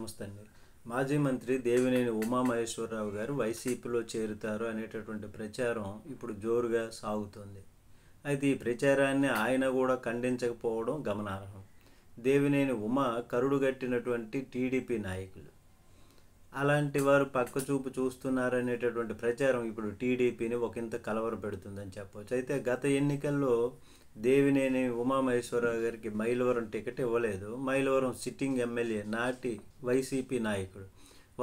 నమస్తే అండి. మాజీ మంత్రి దేవినేని ఉమామహేశ్వరరావు గారు వైసీపీలో చేరుతారు అనేటటువంటి ప్రచారం ఇప్పుడు జోరుగా సాగుతుంది. అయితే ఈ ప్రచారాన్ని ఆయన కూడా ఖండించకపోవడం గమనార్హం. దేవినేని ఉమ కరుడుగట్టినటువంటి టీడీపీ నాయకులు. అలాంటి వారు పక్కచూపు చూస్తున్నారనేటటువంటి ప్రచారం ఇప్పుడు టీడీపీని ఒకంత కలవరపెడుతుందని చెప్పవచ్చు. అయితే గత ఎన్నికల్లో దేవినేని ఉమామహేశ్వరరావు గారికి మైలవరం టికెట్ ఇవ్వలేదు. మైలవరం సిట్టింగ్ ఎమ్మెల్యే నాటి వైసీపీ నాయకుడు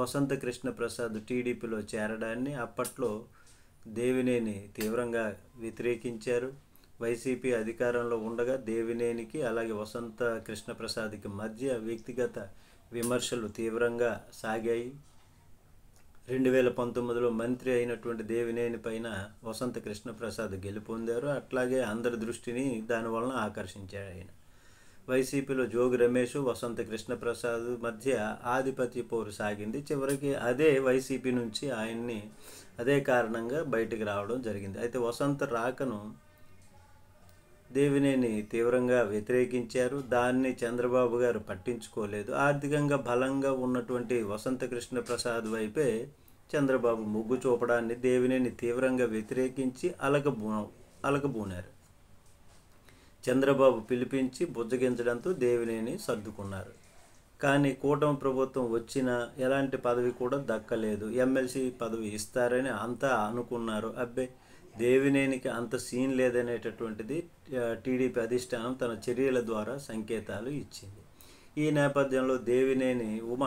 వసంత కృష్ణ ప్రసాద్ టీడీపీలో చేరడాన్ని అప్పట్లో దేవినేని తీవ్రంగా వ్యతిరేకించారు. వైసీపీ అధికారంలో ఉండగా దేవినేనికి అలాగే వసంత కృష్ణప్రసాద్కి మధ్య వ్యక్తిగత విమర్శలు తీవ్రంగా సాగాయి. 2019లో మంత్రి అయినటువంటి దేవినేని పైన వసంత కృష్ణప్రసాద్ గెలుపొందారు. అట్లాగే అందరి దృష్టిని దానివలన ఆకర్షించాడు ఆయన. వైసీపీలో జోగి రమేష్, వసంత కృష్ణప్రసాద్ మధ్య ఆధిపత్య పోరు సాగింది. చివరికి అదే వైసీపీ నుంచి ఆయన్ని అదే కారణంగా బయటికి రావడం జరిగింది. అయితే వసంత రాకను దేవినేని తీవ్రంగా వ్యతిరేకించారు. దాన్ని చంద్రబాబు గారు పట్టించుకోలేదు. ఆర్థికంగా బలంగా ఉన్నటువంటి వసంత కృష్ణప్రసాద్ వైపే చంద్రబాబు మొగ్గు చూపడాన్ని దేవినేని తీవ్రంగా వ్యతిరేకించి అలకబూనారు. చంద్రబాబు పిలిపించి బుజ్జగించడంతో దేవినేని సర్దుకున్నారు. కానీ కూటమి ప్రభుత్వం వచ్చినా ఎలాంటి పదవి కూడా దక్కలేదు. ఎమ్మెల్సీ పదవి ఇస్తారని అంతా అనుకున్నారు. అబ్బే, దేవినేనికి అంత సీన్ లేదనేటటువంటిది టీడీపీ అధిష్టానం తన చర్యల ద్వారా సంకేతాలు ఇచ్చింది. ఈ నేపథ్యంలో దేవినేని ఉమ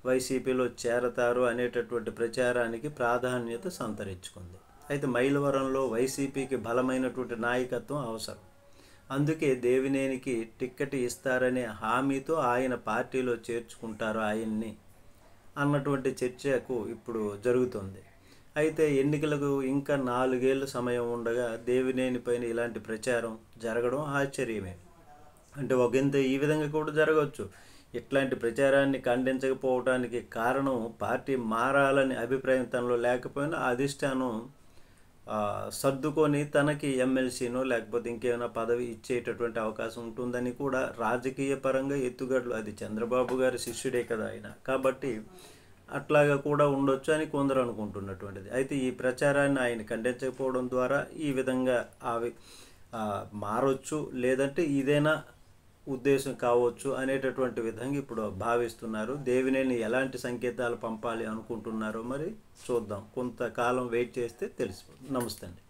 వైసీపీలో చేరతారు అనేటటువంటి ప్రచారానికి ప్రాధాన్యత సంతరించుకుంది. అయితే మైలవరంలో వైసీపీకి బలమైనటువంటి నాయకత్వం అవసరం. అందుకే దేవినేనికి టిక్కెట్ ఇస్తారనే హామీతో ఆయన పార్టీలో చేర్చుకుంటారు ఆయన్ని అన్నటువంటి చర్చకు ఇప్పుడు జరుగుతుంది. అయితే ఎన్నికలకు ఇంకా 4 ఏళ్ళ సమయం ఉండగా దేవినేని పైన ఇలాంటి ప్రచారం జరగడం ఆశ్చర్యమే. అంటే ఒకంత ఈ విధంగా కూడా జరగవచ్చు. ఇట్లాంటి ప్రచారాన్ని ఖండించకపోవడానికి కారణం పార్టీ మారాలని అభిప్రాయం తనలో లేకపోయినా అధిష్టానం సర్దుకొని తనకి ఎమ్మెల్సీనో లేకపోతే ఇంకేమైనా పదవి ఇచ్చేటటువంటి అవకాశం ఉంటుందని కూడా రాజకీయ పరంగా ఎత్తుగడలు, అది చంద్రబాబు గారి శిష్యుడే కదా ఆయన, కాబట్టి అట్లాగా కూడా ఉండొచ్చు అని కొందరు అనుకుంటున్నటువంటిది. అయితే ఈ ప్రచారాన్ని ఆయన ఖండించకపోవడం ద్వారా ఈ విధంగా అవి మారొచ్చు, లేదంటే ఇదేనా ఉద్దేశం కావచ్చు అనేటటువంటి విధంగా ఇప్పుడు భావిస్తున్నారు. దేవినేని ఎలాంటి సంకేతాలు పంపాలి అనుకుంటున్నారో మరి చూద్దాం. కొంతకాలం వెయిట్ చేస్తే తెలిసిపోతుంది. నమస్తే అండి.